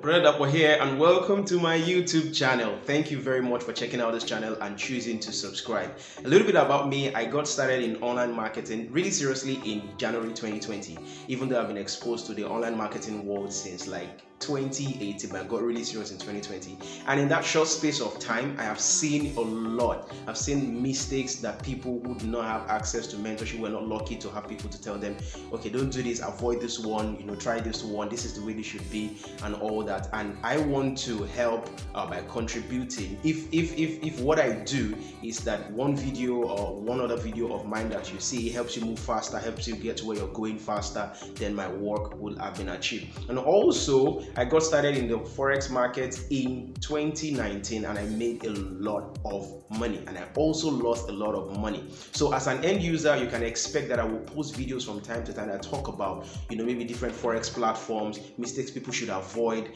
Brother Dapo here, and welcome to my YouTube channel. Thank you very much for checking out this channel and choosing to subscribe. A little bit about me: I got started in online marketing really seriously in January 2020, even though I've been exposed to the online marketing world since like 2018, but I got really serious in 2020. And in that short space of time, I have seen a lot. I've seen mistakes that people who do not have access to mentorship were not lucky to have people to tell them, okay, don't do this, avoid this one, try this one, this is the way this should be, and all that. And I want to help by contributing. If what I do is that one video or one other video of mine that you see helps you move faster, helps you get to where you're going faster, then my work will have been achieved. And also, I got started in the Forex markets in 2019 and I made a lot of money, and I also lost a lot of money. So as an end user, you can expect that I will post videos from time to time that talk about maybe different Forex platforms, mistakes people should avoid,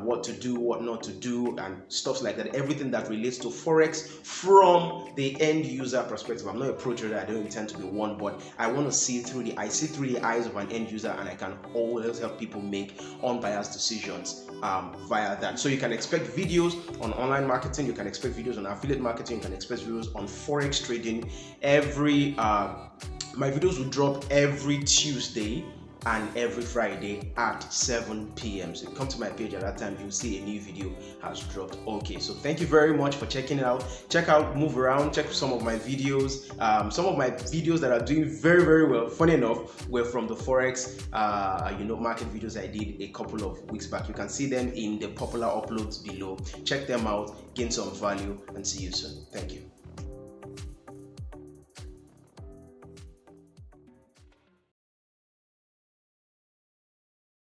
what to do, what not to do, and stuff like that. Everything that relates to Forex from the end user perspective. I'm not a pro trader, I don't intend to be one, but I want to see through the eyes of an end user, and I can always help people make unbiased decisions via that. So you can expect videos on online marketing, you can expect videos on affiliate marketing, you can expect videos on Forex trading. My videos will drop every Tuesday and every Friday at 7 p.m. So come to my page at that time, you'll see a new video has dropped. Okay, so thank you very much for checking it out. Check out, move around, check some of my videos. Some of my videos that are doing very, very well, funny enough, were from the Forex market videos I did a couple of weeks back. You can see them in the popular uploads below. Check them out, gain some value, and see you soon. Thank you.